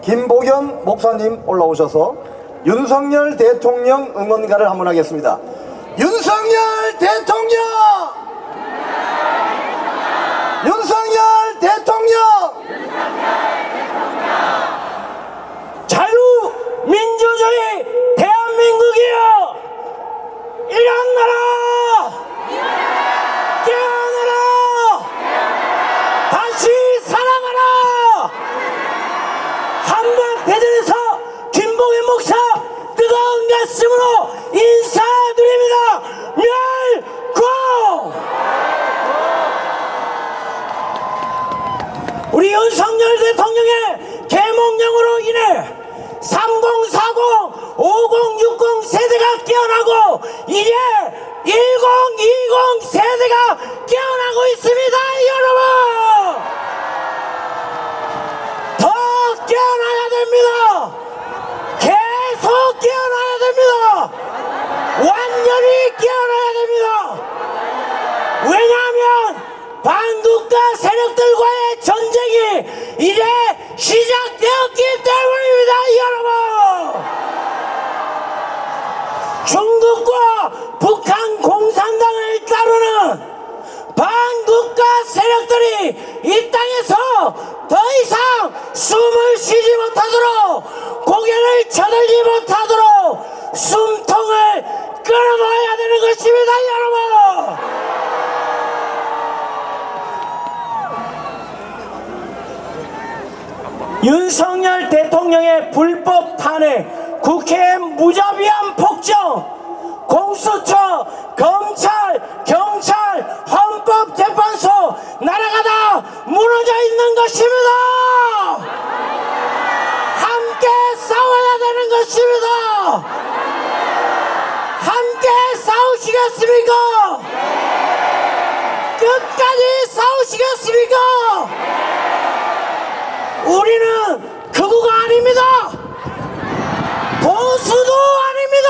김복연 목사님 올라오셔서 윤석열 대통령 응원가를 한번 하겠습니다. 윤석열 대통령! 윤석열 대통령! 자유민주주의 대한민국이여 일어나라! 깨어나라! 다시 살아가라! 한반대전에서 김복연 목사 뜨거운 가슴으로 인사드립니다. 멸공! 우리 윤석열 대통령의 계몽령으로 인해 3040, 5060 세대가 깨어나고 이제 1020 세대가 깨어나고 있습니다. 여러분 더 깨어나야 됩니다. 계속 깨어나야 됩니다. 완전히 깨어나야 됩니다. 왜냐하면 반국가 세력들과의 전쟁이 이제 시작되었기 때문입니다. 여러분 중국과 북한 공산당을 따르는 반국가 세력들이 이 땅에서 더 이상 숨을 쉬지 못하도록 고개를 쳐들지 못하도록 숨통을 끌어놓아야 되는 것입니다. 여러분 윤석열 대통령의 불법 탄핵, 국회의 무자비한 폭정, 공수처, 검찰, 경찰, 헌법재판소 나라가 다 무너져 있는 것입니다. 함께 싸워야 되는 것입니다. 함께 싸우시겠습니까? 끝까지 싸우시겠습니까? 우리는 극우가 아닙니다. 보수도 아닙니다.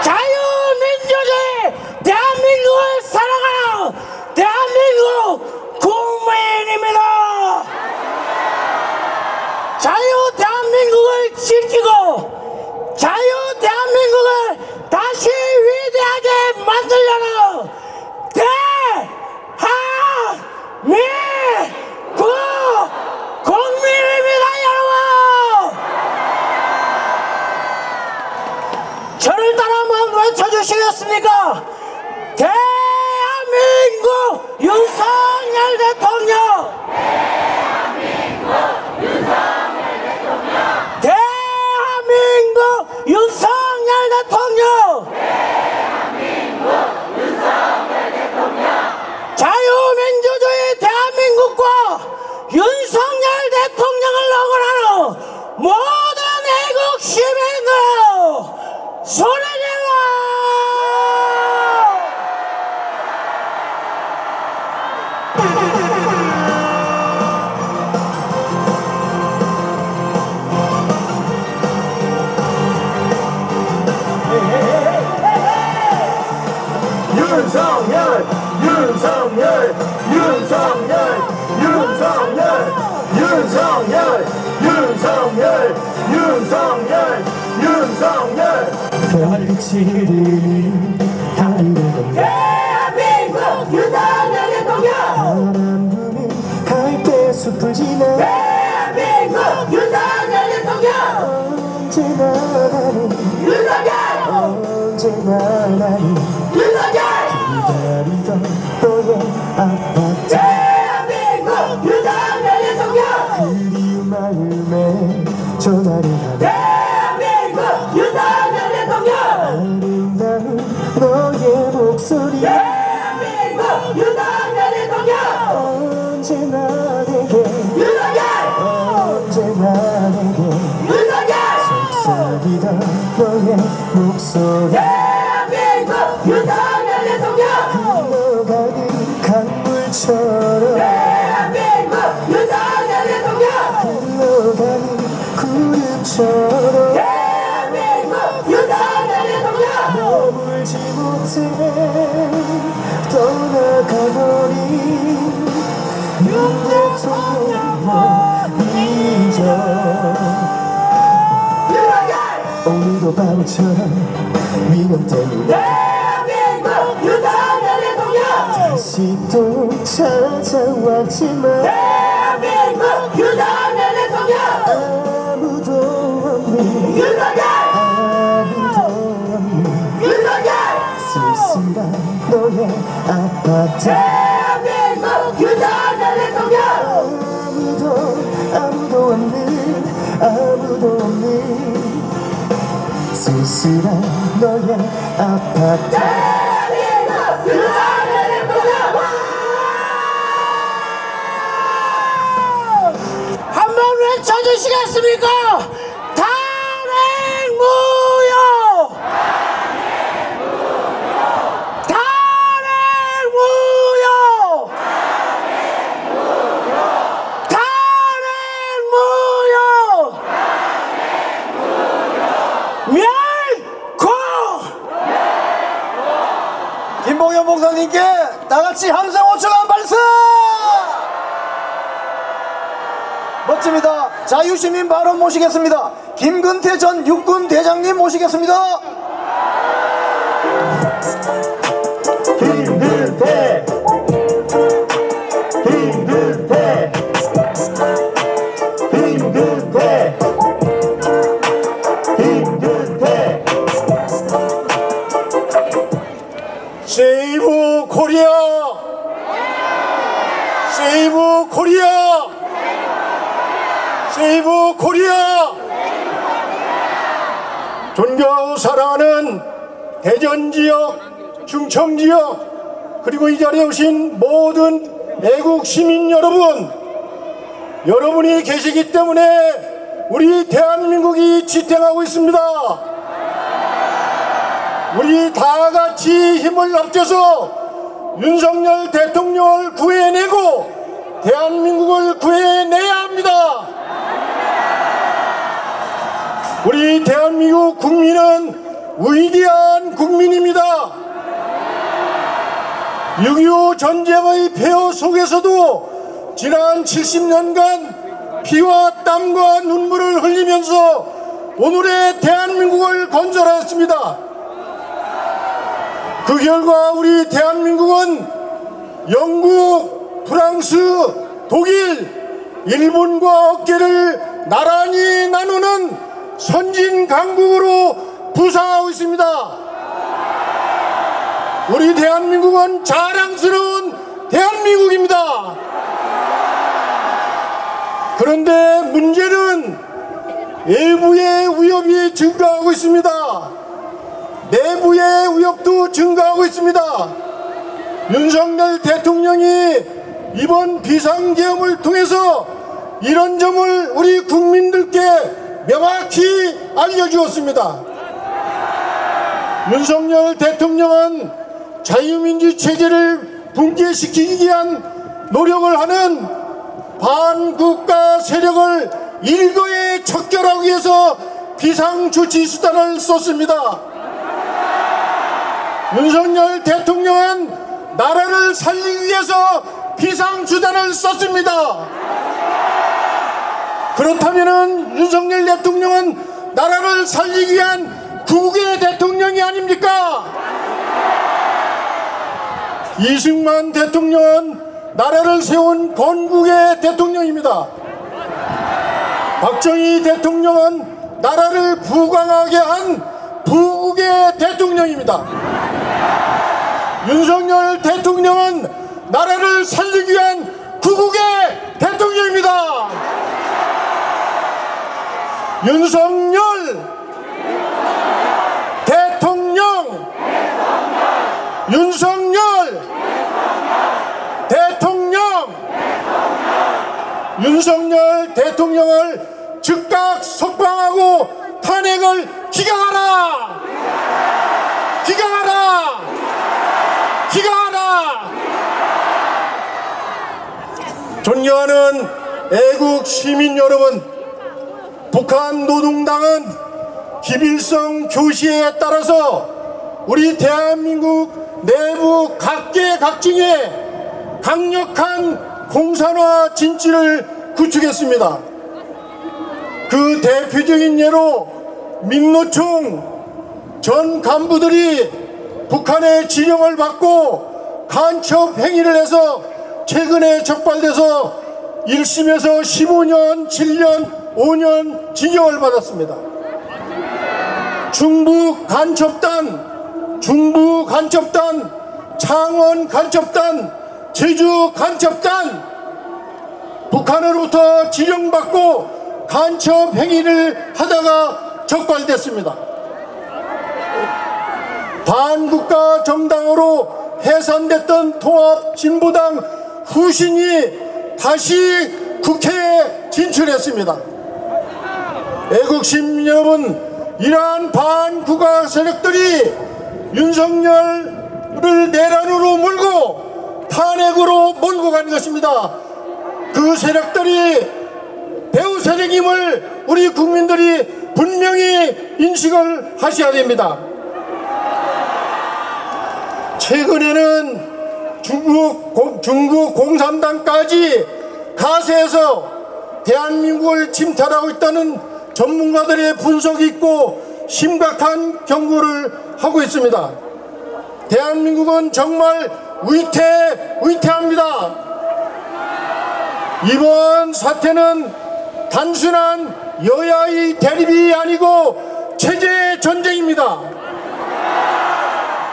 자유민주주의 대한민국을 사랑하는 대한민국 국민입니다. 자유 대한민국을 지키고 자유 대한민국을 다시 위대하게 만들려는 대한민국 국민입니다. 여러분 저를 따라 한번 외쳐주시겠습니까? 대한민국 윤석열 대통령, 대한민국 윤석열 대통령, 자유민주주의 대한민국과 윤석열 대통령을 응원하는 모든 애국 시민들 소리 질러! 윤석열! 윤석열! 윤석열! 윤석열! 윤석열! 윤석열! 윤석열! 윤석열! 별빛이 달리는 대한민국 윤석열 대통령! 바람 부는 갈대 숲을 지나 대한민국 윤석열 대통령! 언제나 나는 언제나 나는 윤석열! 기다리던 너의 아파트 대한민국 윤석열 대통령! 그리운 마음에 전화를 하네 대한민국 윤석열 대통령! 아름다운 너의 목소리 대한민국 윤석열 대통령! 언제나 내게 언제나 내게 윤석열! 속삭이던 너의 목소리 대한민국 윤석열 대통령! 흘러가는 강물처럼 대한민국 윤석열 대통령! 흘러가는 구름처럼 대한민국 윤석열 대통령! 머물지 못해 떠나가버린 윤 대통령 이제 윤석열 오늘도 바보처럼 위험 때문에 대한민국 윤석열 대통령 다시 또 찾아왔지만 대한민국 윤석열 대통령 아무도 없는 윤석열 아무도 없는 윤석열 쓸쓸한 너의 아파트 대한민국 윤석열 대통령 아무도 없는 쓸쓸한 너의 아파트 대한민국 윤석열 대통령 한번 외쳐주시겠습니까? 탄핵 무효! 탄핵 무효! 탄핵 무효! 멸코! 김봉현 목사님께 다같이 함성 5초간 발사! 멋집니다. 자유시민 발언 모시겠습니다. 김근태 전 육군 대장님 모시겠습니다. 김근태 김근태 김근태 김근태 세이브 코리아 세이브 코리아 세이브 코리아 존경하고 사랑하는 대전 지역, 충청 지역 그리고 이 자리에 오신 모든 애국 시민 여러분, 여러분이 계시기 때문에 우리 대한민국이 지탱하고 있습니다. 우리 다 같이 힘을 합쳐서 윤석열 대통령을 구해내고 대한민국을 구해내야 합니다. 우리 대한민국 국민은 위대한 국민입니다. 6.25 전쟁의 폐허 속에서도 지난 70년간 피와 땀과 눈물을 흘리면서 오늘의 대한민국을 건설하였습니다. 그 결과 우리 대한민국은 영국, 프랑스, 독일, 일본과 어깨를 나란히 나누는 선진 강국으로 부상하고 있습니다. 우리 대한민국은 자랑스러운 대한민국입니다. 그런데 문제는 외부의 위협이 증가하고 있습니다. 내부의 위협도 증가하고 있습니다. 윤석열 대통령이 이번 비상계엄을 통해서 이런 점을 우리 국민들께 명확히 알려주었습니다. 윤석열 대통령은 자유민주 체제를 붕괴시키기 위한 노력을 하는 반국가 세력을 일거에 척결하기 위해서 비상조치수단을 썼습니다. 윤석열 대통령은 나라를 살리기 위해서 비상수단을 썼습니다. 그렇다면 윤석열 대통령은 나라를 살리기 위한 국의 대통령이 아닙니까? 이승만 대통령은 나라를 세운 건국의 대통령입니다. 박정희 대통령은 나라를 부강하게 한 부국의 대통령입니다. 윤석열 대통령은 나라를 살리기 위한 구국의 대통령입니다. 윤석열 대통령 윤석열 대통령 윤석열 대통령을 즉각 석방하고 탄핵을 기각하라! 기각하라! 기각하라! 존경하는 애국 시민 여러분, 북한 노동당은 김일성 교시에 따라서 우리 대한민국 내부 각계각층에 강력한 공산화 진취를 구축했습니다. 그 대표적인 예로 민노총 전 간부들이 북한의 지령을 받고 간첩 행위를 해서 최근에 적발돼서 1심에서 15년, 7년, 5년 징역을 받았습니다. 중부 간첩단, 창원 간첩단, 제주 간첩단, 북한으로부터 지령받고 간첩 행위를 하다가 적발됐습니다. 반국가 정당으로 해산됐던 통합진보당 후신이 다시 국회에 진출했습니다. 애국시민 여러분, 이러한 반국가 세력들이 윤석열을 내란으로 몰고 탄핵으로 몰고 가는 것입니다. 그 세력들이 배후 세력임을 우리 국민들이 분명히 인식을 하셔야 됩니다. 최근에는 중국 공산당까지 가세해서 대한민국을 침탈하고 있다는 전문가들의 분석이 있고 심각한 경고를 하고 있습니다. 대한민국은 정말 위태합니다. 이번 사태는 단순한 여야의 대립이 아니고 체제 전쟁입니다.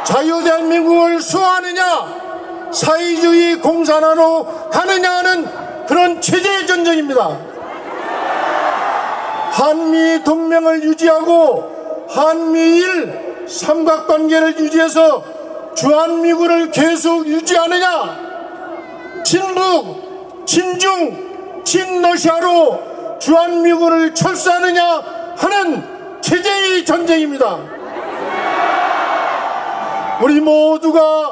자유대한민국을 수호하느냐, 사회주의 공산화로 가느냐 하는 그런 체제 전쟁입니다. 한미 동맹을 유지하고 한미일 삼각관계를 유지해서 주한미군을 계속 유지하느냐, 친북, 친중, 친러시아로 주한미군을 철수하느냐 하는 체제의 전쟁입니다. 우리 모두가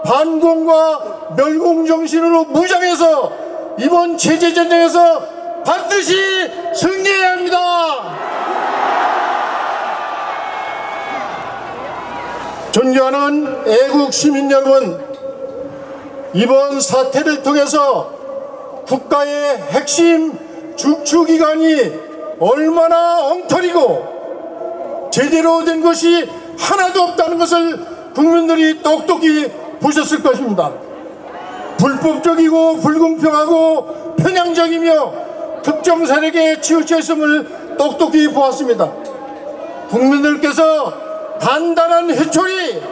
반공과 멸공정신으로 무장해서 이번 체제전쟁에서 반드시 승리해야 합니다. 존경하는 애국시민 여러분, 이번 사태를 통해서 국가의 핵심 중추기관이 얼마나 엉터리고 제대로 된 것이 하나도 없다는 것을 국민들이 똑똑히 보셨을 것입니다. 불법적이고 불공평하고 편향적이며 특정 세력에 치우쳐 있음을 똑똑히 보았습니다. 국민들께서 단단한 회초리,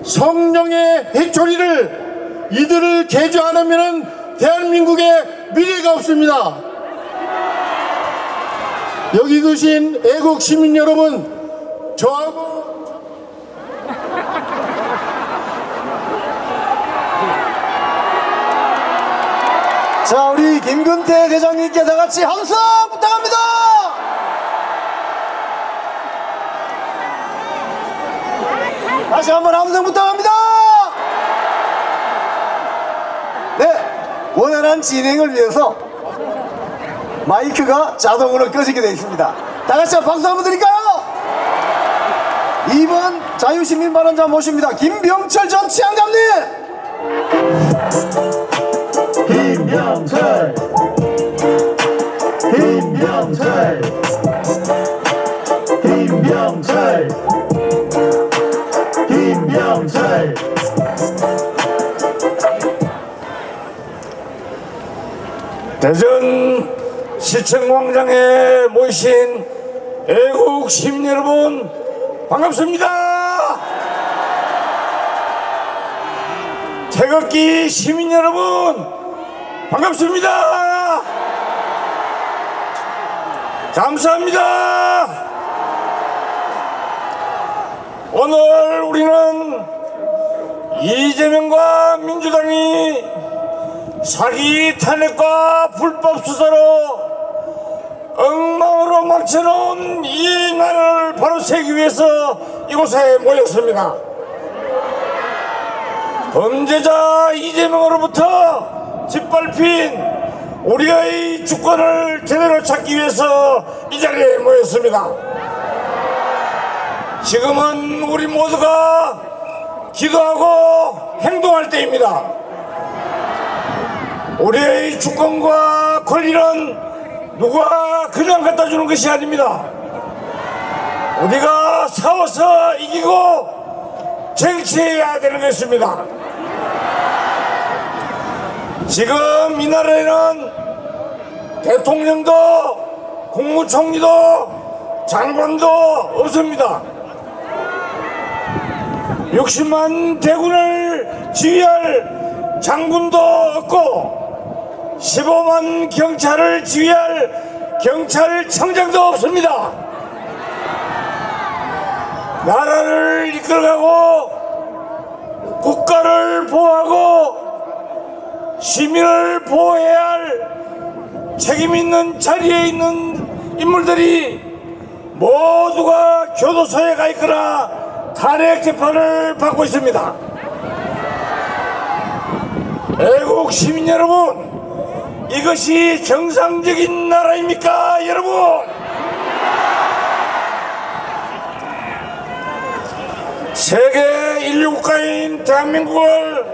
성령의 회초리를 이들을 개조 안 하면 대한민국의 미래가 없습니다. 여기 계신 애국 시민 여러분, 저하고 자, 우리 김근태 대장님께 다 같이 함성 부탁합니다. 다시 한번 함성 부탁합니다. 네, 원활한 진행을 위해서 마이크가 자동으로 꺼지게 되어 있습니다. 다 같이 박수 한번 드릴까요? 2번 자유시민발언자 모십니다. 김병철 전 치안감님. 김병철 대전 시청광장에 모이신 애국 시민 여러분, 반갑습니다. 태극기 시민 여러분, 반갑습니다. 감사합니다. 오늘 우리는 이재명과 민주당이 사기 탄핵과 불법 수사로 엉망으로 망쳐놓은 이 나라를 바로 세기 위해서 이곳에 모였습니다. 범죄자 이재명으로부터 짓밟힌 우리의 주권을 제대로 찾기 위해서 이 자리에 모였습니다. 지금은 우리 모두가 기도하고 행동할 때입니다. 우리의 주권과 권리는 누가 그냥 갖다 주는 것이 아닙니다. 우리가 싸워서 이기고 쟁취해야 되는 것입니다. 지금 이 나라에는 대통령도 국무총리도 장관도 없습니다. 60만 대군을 지휘할 장군도 없고 15만 경찰을 지휘할 경찰청장도 없습니다. 나라를 이끌어가고 국가를 보호하고 시민을 보호해야 할 책임 있는 자리에 있는 인물들이 모두가 교도소에 가 있거나 탄핵 재판을 받고 있습니다. 애국 시민 여러분, 이것이 정상적인 나라입니까, 여러분? 세계 인류 국가인 대한민국을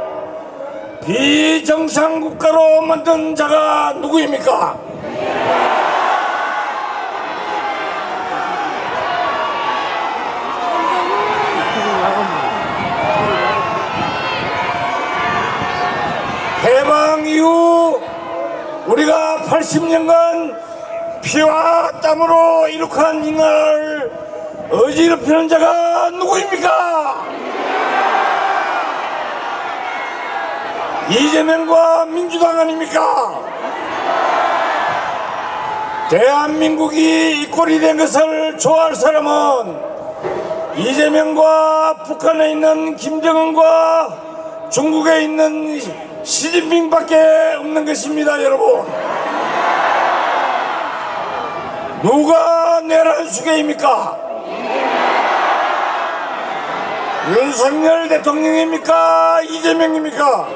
비정상 국가로 만든 자가 누구입니까? 해방 이후 우리가 80년간 피와 땀으로 이룩한 이 나라를 어지럽히는 자가 누구입니까? 이재명과 민주당 아닙니까? 대한민국이 이 꼴이 된 것을 좋아할 사람은 이재명과 북한에 있는 김정은과 중국에 있는 시진핑밖에 없는 것입니다, 여러분. 누가 내란 수괴입니까? 윤석열 대통령입니까? 이재명입니까?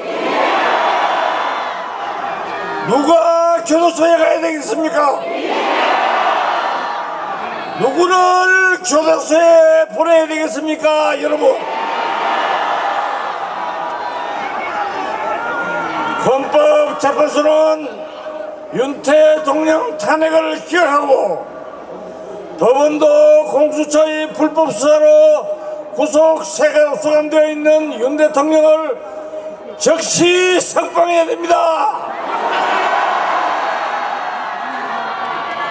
누가 교도소에 가야 되겠습니까? 누구를 교도소에 보내야 되겠습니까, 여러분? 헌법재판소는 윤태 대통령 탄핵을 기각하고 법원도 공수처의 불법 수사로 구속 소감되어 있는 윤 대통령을 즉시 석방해야 됩니다.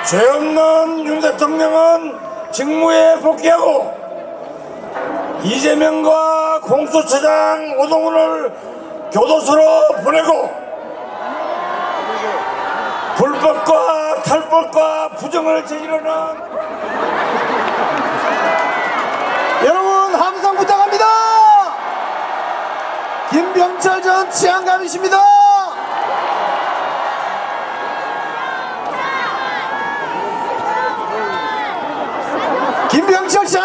죄 없는 윤 대통령은 직무에 복귀하고 이재명과 공수처장 오동훈을 교도소로 보내고 불법과 탈법과 부정을 저지르는 여러분 함성 부탁합니다. 김병철 전 치안감이십니다. 김병철 씨